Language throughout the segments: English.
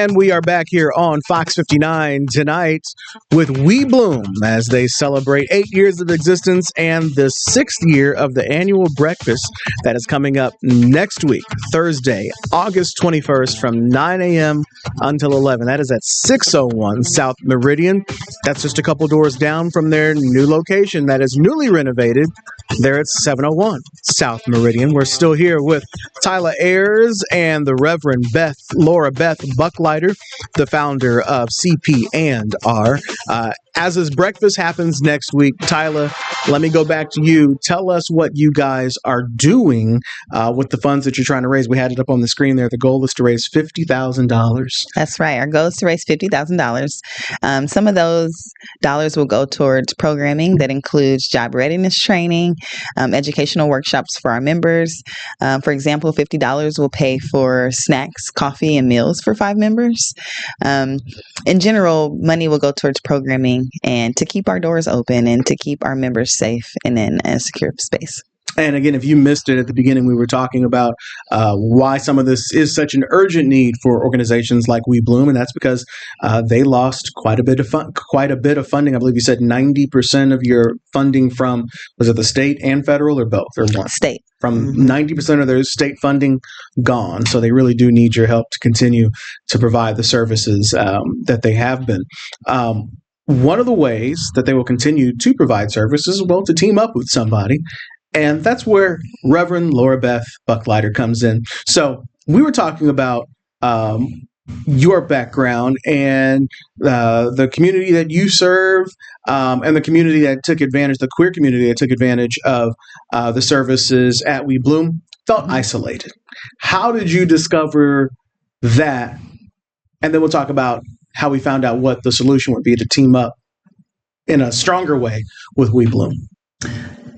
And we are back here on Fox 59 tonight with We Bloom as they celebrate 8 years of existence and the 6th year of the annual breakfast that is coming up next week, Thursday, August 21st from 9 a.m. until 11. That is at 601 South Meridian. That's just a couple doors down from their new location that is newly renovated. There at 701 South Meridian. We're still here with Tyler Ayers and the Reverend Laura Beth Bucklighter, the founder of CP&R. As this breakfast happens next week, Tyler, let me go back to you. Tell us what you guys are doing with the funds that you're trying to raise. We had it up on the screen there. The goal is to raise $50,000. That's right. Our goal is to raise $50,000. Some of those dollars will go towards programming that includes job readiness training, educational workshops for our members. For example, $50 will pay for snacks, coffee, and meals for 5 members. In general, money will go towards programming and to keep our doors open and to keep our members safe and in a secure space. And again, if you missed it at the beginning, we were talking about why some of this is such an urgent need for organizations like We Bloom, and that's because they lost quite a bit of funding. I believe you said 90% of your funding from, was it the state and federal, or both, or one? State. From 90% of their state funding gone. So they really do need your help to continue to provide the services that they have been. One of the ways that they will continue to provide services is, well, to team up with somebody. And that's where Reverend Laura Beth Bucklighter comes in. So we were talking about your background and the community that you serve and the community that took advantage, the queer community that took advantage of the services at We Bloom, felt isolated. How did you discover that? And then we'll talk about how we found out what the solution would be to team up in a stronger way with We Bloom.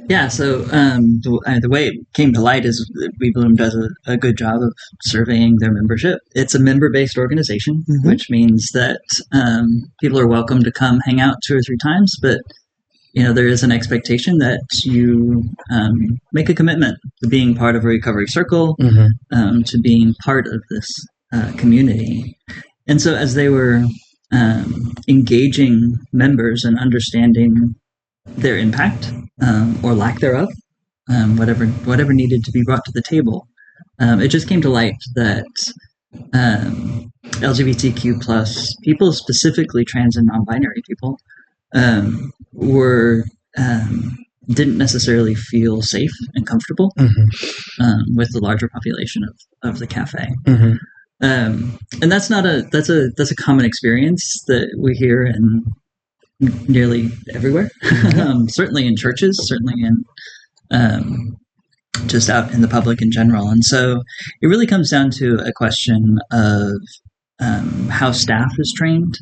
Yeah, so the way it came to light is that We Bloom does a good job of surveying their membership. It's a member-based organization, which means that people are welcome to come hang out 2 or 3 times, but there is an expectation that you make a commitment to being part of a recovery circle, to being part of this community. And so as they were engaging members and understanding their impact or lack thereof, whatever needed to be brought to the table, it just came to light that LGBTQ plus people, specifically trans and non-binary people, didn't necessarily feel safe and comfortable with the larger population of the cafe. And that's a common experience that we hear in nearly everywhere, certainly in churches, certainly in just out in the public in general. And so it really comes down to a question of how staff is trained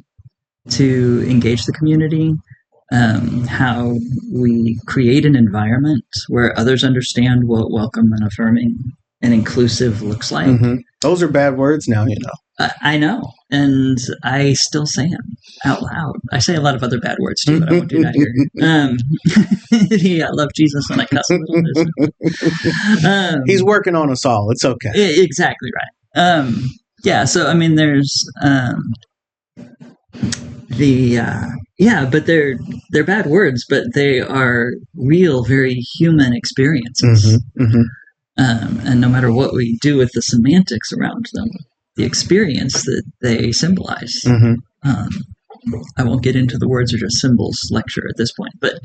to engage the community, how we create an environment where others understand what welcome and affirming and inclusive looks like. Those are bad words now, I know, and I still say them out loud. I say a lot of other bad words too, but I won't do that here. I love Jesus and I cuss a little bit. He's working on us all. It's okay. Exactly right. Yeah, so I mean, there's but they're bad words, but they are real, very human experiences. And no matter what we do with the semantics around them, the experience that they symbolize. I won't get into the words are just symbols lecture at this point, but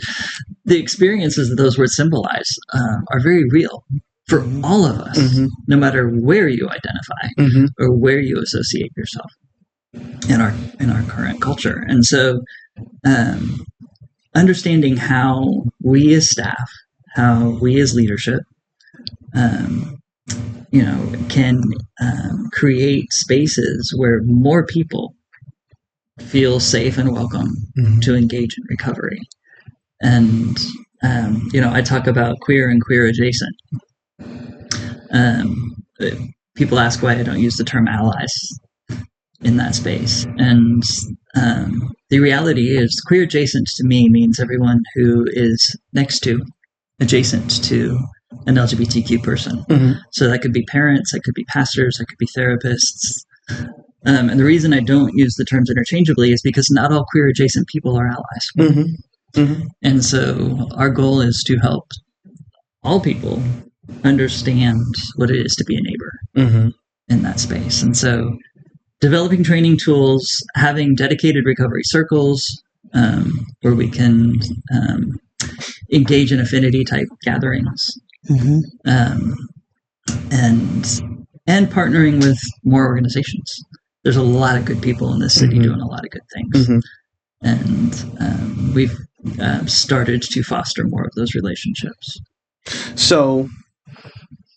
the experiences that those words symbolize are very real for all of us, no matter where you identify or where you associate yourself in our current culture. And so understanding how we as staff, how we as leadership, can create spaces where more people feel safe and welcome to engage in recovery. And, I talk about queer and queer adjacent. People ask why I don't use the term allies in that space. And the reality is queer adjacent to me means everyone who is next to, adjacent to an LGBTQ person. So that could be parents, that could be pastors, that could be therapists, And the reason I don't use the terms interchangeably is because not all queer adjacent people are allies. Mm-hmm. Mm-hmm. And so our goal is to help all people understand what it is to be a neighbor Mm-hmm. in that space. And so developing training tools, having dedicated recovery circles where we can engage in affinity type gatherings, Mm-hmm. and partnering with more organizations. There's a lot of good people in this city Mm-hmm. doing a lot of good things. Mm-hmm. And we've started to foster more of those relationships. So,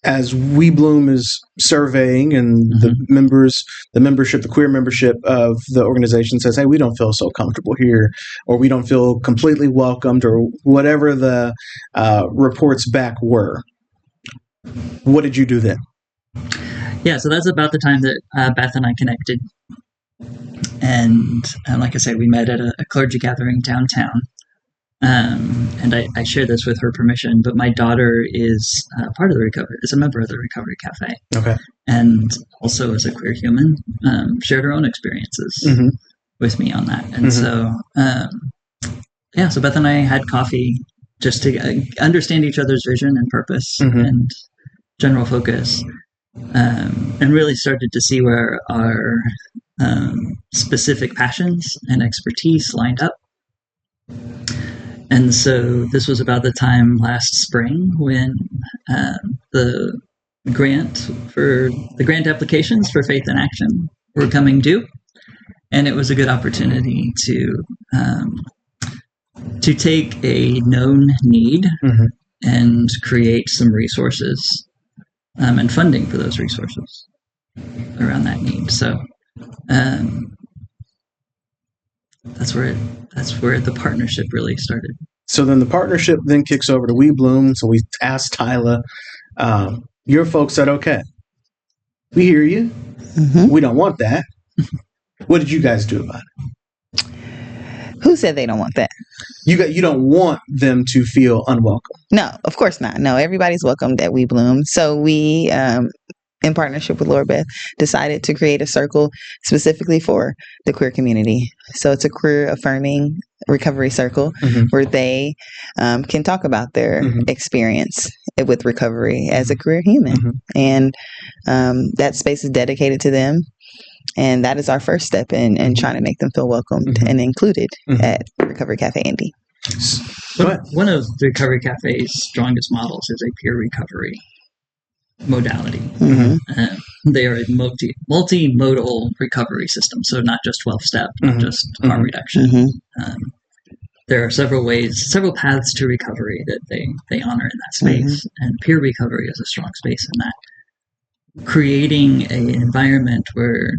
as We Bloom is surveying, and the membership, the queer membership of the organization says, "Hey, we don't feel so comfortable here, or we don't feel completely welcomed," or whatever the reports back were. What did you do then? Yeah, so that's about the time that Beth and I connected. And like I said, we met at a clergy gathering downtown. And I share this with her permission, but my daughter is part of the recovery, is a member of the Recovery Cafe. Okay. And also as a queer human, shared her own experiences with me on that. And so, so Beth and I had coffee just to understand each other's vision and purpose and general focus, and really started to see where our specific passions and expertise lined up. And so this was about the time last spring when the grant applications for Faith in Action were coming due, and it was a good opportunity to take a known need and create some resources and funding for those resources around that need. So that's where the partnership really started. So then the partnership then kicks over to We Bloom. So we asked Tyler, your folks said, "Okay, we hear you. We don't want that." What did you guys do about it? Who said they don't want that? You don't want them to feel unwelcome. No, of course not. No, everybody's welcomed at We Bloom. So we, in partnership with Laura Beth, decided to create a circle specifically for the queer community. So it's a queer affirming recovery circle where they can talk about their experience with recovery as a queer human. And that space is dedicated to them. And that is our first step in trying to make them feel welcomed and included at Recovery Cafe Indy. One of the Recovery Cafe's strongest models is a peer recovery modality. They are a multimodal recovery system, so not just 12-step, not just harm reduction. There are several paths to recovery that they honor in that space, and peer recovery is a strong space in that. Creating an environment where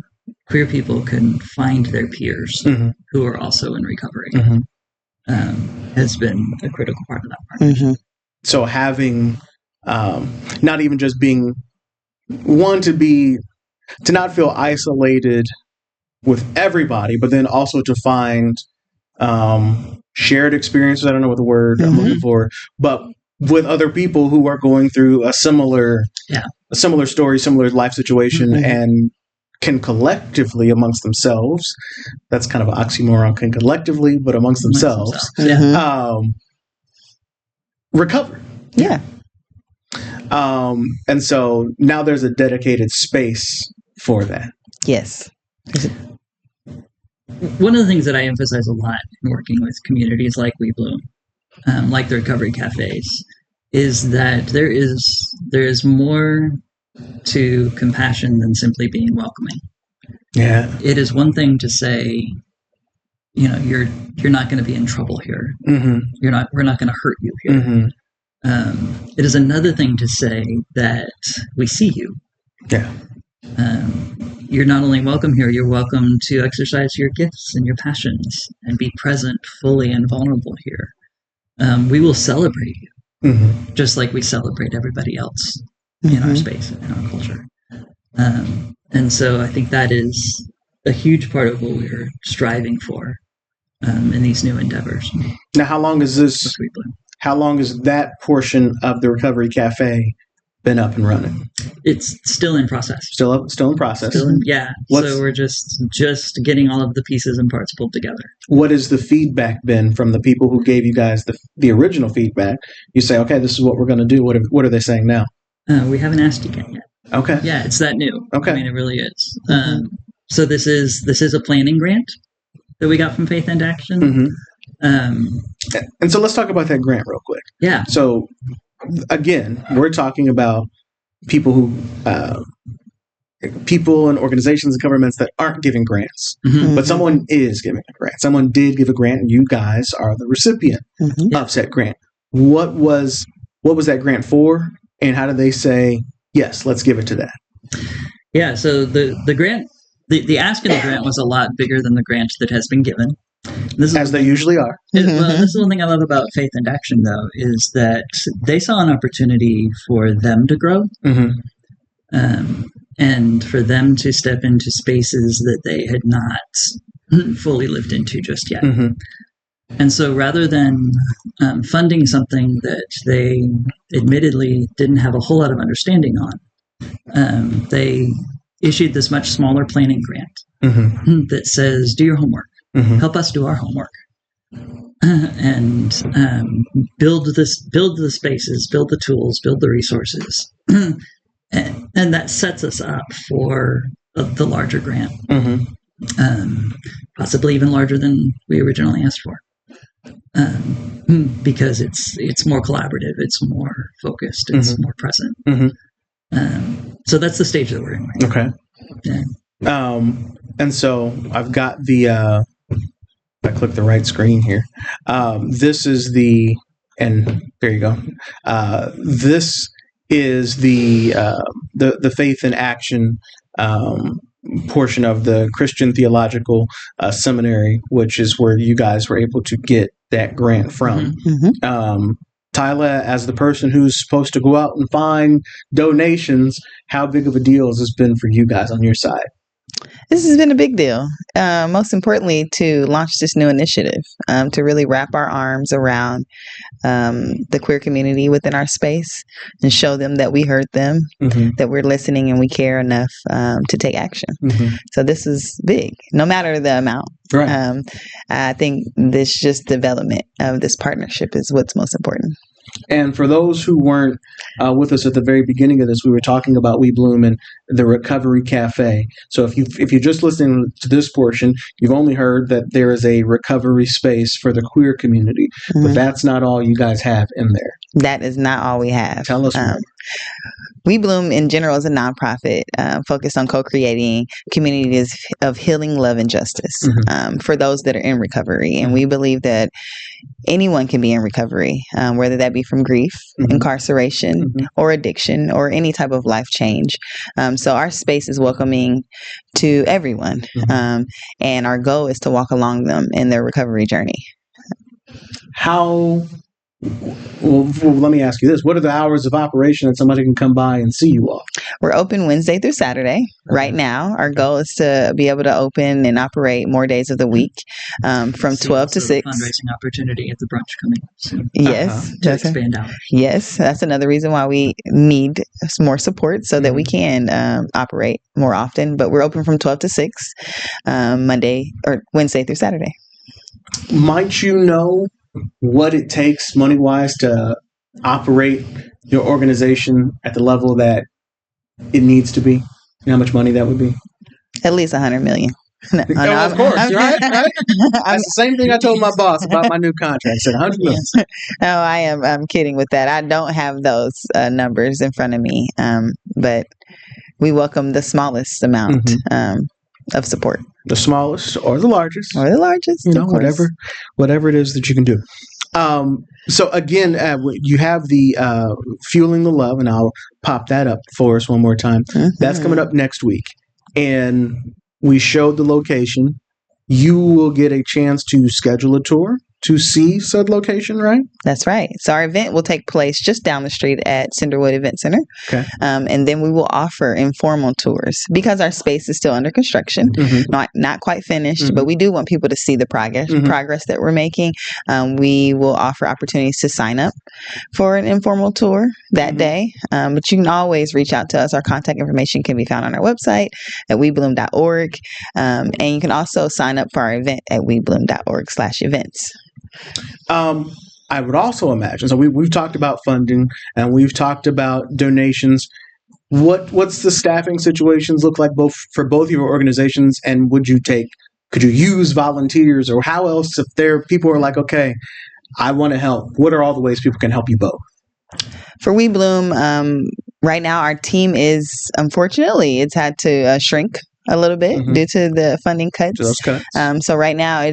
queer people can find their peers who are also in recovery has been a critical part of that partnership. So having not even just being to not feel isolated with everybody, but then also to find shared experiences. I don't know what the word I'm looking for, but with other people who are going through a similar story, similar life situation, and can collectively amongst themselves, that's kind of an oxymoron, can collectively, but amongst themselves, recover. Yeah. And so now there's a dedicated space for that. Yes. One of the things that I emphasize a lot in working with communities like We Bloom, like the Recovery Cafes, is that there is more to compassion than simply being welcoming. Yeah. It is one thing to say, you're not going to be in trouble here. We're not going to hurt you here. It is another thing to say that we see you. Yeah. You're not only welcome here, you're welcome to exercise your gifts and your passions and be present fully and vulnerable here. We will celebrate you, just like we celebrate everybody else in our space, in our culture. And so I think that is a huge part of what we're striving for in these new endeavors. Now, how long is that portion of the Recovery Cafe been up and running? It's still in process. Still in process. So we're just getting all of the pieces and parts pulled together. What has the feedback been from the people who gave you guys the original feedback? You say, okay, this is what we're going to do. What are they saying now? We haven't asked again yet. Okay. Yeah, it's that new. Okay. I mean, it really is. So this is a planning grant that we got from Faith and Action. Mm-hmm. And so let's talk about that grant real quick. Yeah. So again, we're talking about people who people and organizations and governments that aren't giving grants, but someone is giving a grant. Someone did give a grant, and you guys are the recipient of said grant. What was that grant for, and how did they say, yes, let's give it to that? Yeah, so the grant, the ask in the grant was a lot bigger than the grant that has been given. As they usually are. Well, this is one thing I love about Faith and Action, though, is that they saw an opportunity for them to grow, and for them to step into spaces that they had not fully lived into just yet. And so rather than funding something that they admittedly didn't have a whole lot of understanding on, they issued this much smaller planning grant that says, do your homework. Help us do our homework, and build the spaces, build the tools, build the resources, and that sets us up for the larger grant, possibly even larger than we originally asked for, because it's more collaborative, it's more focused, it's more present. So that's the stage that we're in right now. Okay. Yeah. And so I've got the. I click the right screen here. This is and there you go. This is the Faith in Action portion of the Christian Theological Seminary, which is where you guys were able to get that grant from. Tyler, as the person who's supposed to go out and find donations, how big of a deal has this been for you guys on your side? This has been a big deal. Most importantly, to launch this new initiative, to really wrap our arms around the queer community within our space and show them that we heard them, that we're listening and we care enough to take action. So this is big, no matter the amount. Right. I think this just development of this partnership is what's most important. And for those who weren't with us at the very beginning of this, we were talking about We Bloom and the Recovery Cafe. So if you're just listening to this portion, you've only heard that there is a recovery space for the queer community, but that's not all you guys have in there. That is not all we have. Tell us more. We Bloom in general is a nonprofit focused on co-creating communities of healing, love, and justice for those that are in recovery. And we believe that anyone can be in recovery, whether that be from grief, incarceration, or addiction, or any type of life change. So our space is welcoming to everyone. And our goal is to walk along them in their recovery journey. Well, let me ask you this. What are the hours of operation that somebody can come by and see you all? We're open Wednesday through Saturday. Okay. Right now, our goal is to be able to open and operate more days of the week from 12 to 6. Fundraising opportunity at the brunch coming up soon. Yes. To expand hours. Yes. That's another reason why we need some more support so that we can operate more often. But we're open from 12 to 6 Wednesday through Saturday. Might you know what it takes money-wise to operate your organization at the level that it needs to be? You know how much money that would be? At least $100 million. No, of course, right? That's the same thing I told my boss about my new contract. I said $100 million. No, I'm kidding with that. I don't have those numbers in front of me, but we welcome the smallest amount of support. The smallest or the largest. Or the largest. You know, whatever it is that you can do. So again, you have the Fueling the Love, and I'll pop that up for us one more time. That's coming up next week. And we showed the location. You will get a chance to schedule a tour to see said location, right? That's right. So our event will take place just down the street at Cinderwood Event Center. Okay. And then we will offer informal tours because our space is still under construction, not quite finished, but we do want people to see the progress that we're making. We will offer opportunities to sign up for an informal tour that day. But you can always reach out to us. Our contact information can be found on our website at webloom.org. And you can also sign up for our event at webloom.org/events. I would also imagine. So we've talked about funding and we've talked about donations. What's the staffing situations look like for both your organizations? And could you use volunteers, or how else, if people are like, okay, I want to help, what are all the ways people can help you both? For We Bloom, right now our team is, unfortunately, it's had to shrink a little bit due to the funding cuts. To those cuts. So right now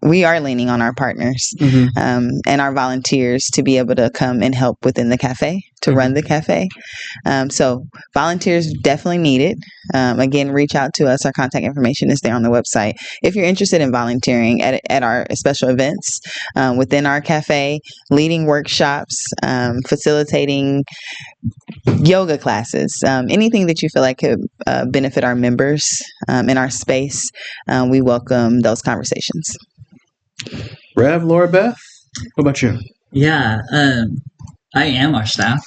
we are leaning on our partners and our volunteers to be able to come and help within the cafe, to run the cafe. So volunteers definitely needed. Again, reach out to us. Our contact information is there on the website. If you're interested in volunteering at our special events within our cafe, leading workshops, facilitating yoga classes, anything that you feel like could benefit our members in our space, we welcome those conversations. Rev, Laura Beth, what about you? Yeah, I am our staff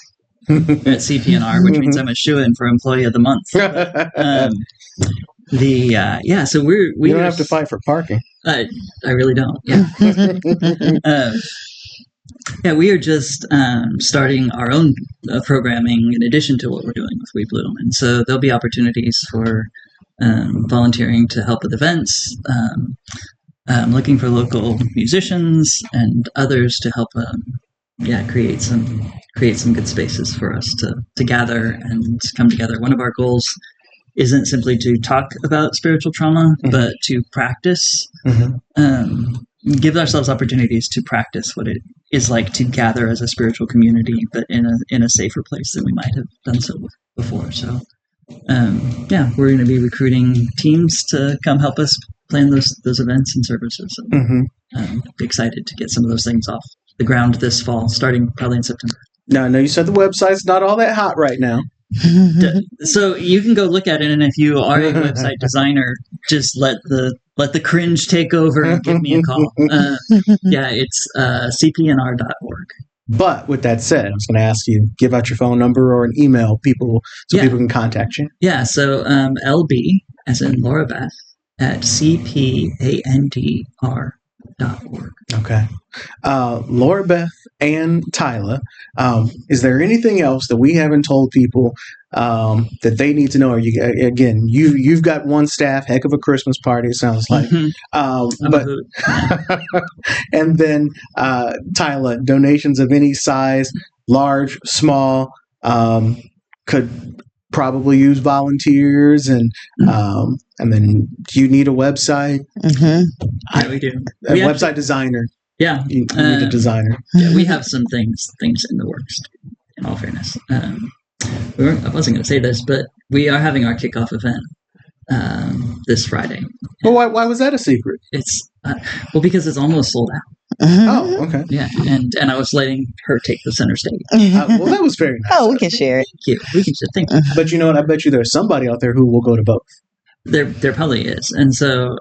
at CPNR, which means I'm a shoo-in for Employee of the Month. So we don't have to fight for parking. I really don't. Yeah. We are just starting our own programming in addition to what we're doing with We Bloom, and so there'll be opportunities for volunteering to help with events. Looking for local musicians and others to help create some good spaces for us to gather and come together. One of our goals isn't simply to talk about spiritual trauma, but to practice, give ourselves opportunities to practice what it is like to gather as a spiritual community, but in a safer place than we might have done so before. So we're going to be recruiting teams to come help us plan those events and services. I'm excited to get some of those things off the ground this fall, starting probably in September. Now, I know you said the website's not all that hot right now. So you can go look at it, and if you are a website designer, just let the cringe take over and give me a call. It's cpnr.org. But with that said, I was going to ask you, give out your phone number or an email people can contact you. Yeah, so LB, as in Laura Beth, at cpandr.org. Okay. Laura Beth and Tyler, is there anything else that we haven't told people that they need to know? You've got one staff, heck of a Christmas party, it sounds like. And then Tyler, donations of any size, large, small, could probably use volunteers, and then you need a website. Yeah, we do. A website designer. Yeah, you need a designer. Yeah, we have some things in the works. In all fairness, I wasn't going to say this, but we are having our kickoff event this Friday. Well, why was that a secret? It's because it's almost sold out. Oh, okay. Yeah, and I was letting her take the center stage. Well, that was very nice. Oh, we can share it. Thank you. We can share. Thank you. But you know what? I bet you there's somebody out there who will go to both. There probably is, and so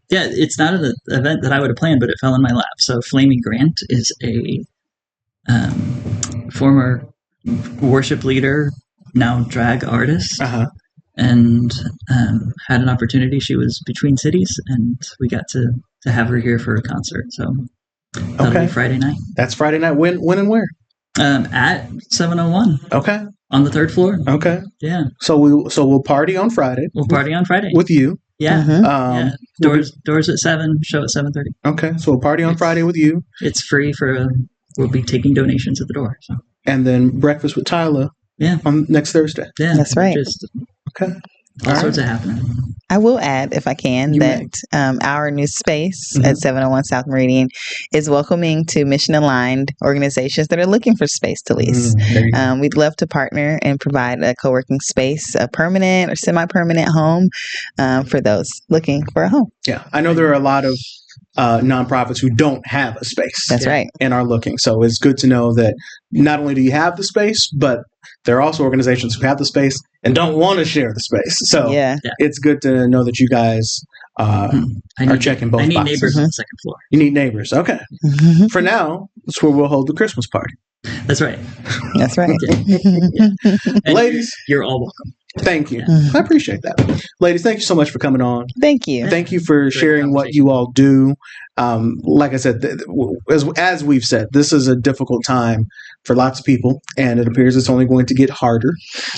it's not an event that I would have planned, but it fell in my lap. So Flamey Grant is a former worship leader, now drag artist. And had an opportunity. She was between cities, and we got to have her here for a concert. So that'll be Friday night. That's Friday night. When and where? At 701. Okay. On the 3rd floor. Okay. Yeah. So we'll party on Friday. We'll party on Friday with you. Yeah. Doors at 7. Show at 7:30. Okay. So we'll party on Friday with you. It's free we'll be taking donations at the door. So. And then breakfast with Tyler. Yeah. On next Thursday. Yeah. That's right. Okay. All sorts of happening. I will add, if I can, our new space at 701 South Meridian is welcoming to mission-aligned organizations that are looking for space to lease. We'd love to partner and provide a co-working space, a permanent or semi-permanent home for those looking for a home. Yeah, I know there are a lot of nonprofits who don't have a space. That's right. And are looking. So it's good to know that not only do you have the space, but there are also organizations who have the space and don't want to share the space. So it's good to know that you guys are checking both boxes. I need neighbors on the second floor. You need neighbors. Okay. For now, that's where we'll hold the Christmas party. That's right. That's right. And Ladies, you're all welcome. thank you. Mhm. I appreciate that. Ladies, thank you so much for coming on. Thank you. Thank you for sharing what you all do. Like I said, as we've said, this is a difficult time for lots of people, and it appears it's only going to get harder.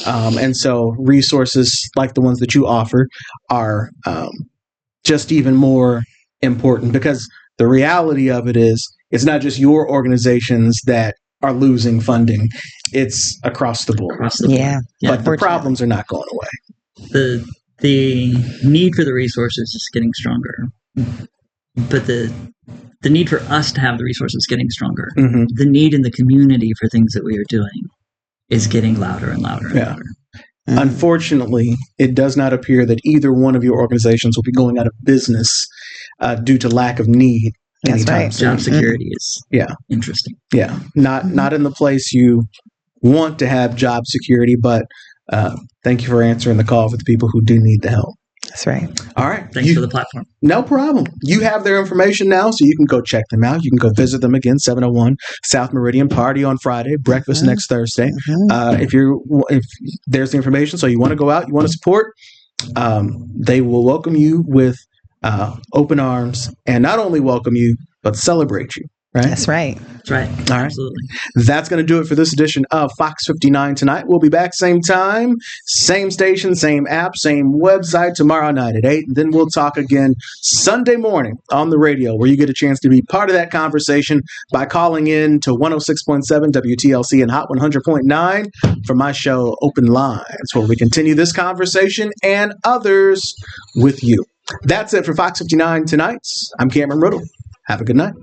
And so resources like the ones that you offer are just even more important, because the reality of it is it's not just your organizations that are losing funding. It's across the board. Across the board. Yeah. But the problems are not going away. The need for the resources is getting stronger, but the need for us to have the resources is getting stronger. Mm-hmm. The need in the community for things that we are doing is getting louder and louder and louder. Unfortunately, it does not appear that either one of your organizations will be going out of business due to lack of need. That's right. Job security is interesting. Yeah, not in the place you want to have job security, but thank you for answering the call for the people who do need the help. That's right. All right. Thanks for the platform. No problem. You have their information now, so you can go check them out. You can go visit them again, 701 South Meridian. Party on Friday, breakfast next Thursday. If there's the information, so you want to go out, you want to support, they will welcome you with open arms, and not only welcome you, but celebrate you. Right? That's right. That's right. All right. Absolutely. That's going to do it for this edition of Fox 59 tonight. We'll be back same time, same station, same app, same website tomorrow night at 8. And then we'll talk again Sunday morning on the radio, where you get a chance to be part of that conversation by calling in to 106.7 WTLC and Hot 100.9 for my show Open Lines, where we continue this conversation and others with you. That's it for Fox 59 tonight. I'm Cameron Riddle. Have a good night.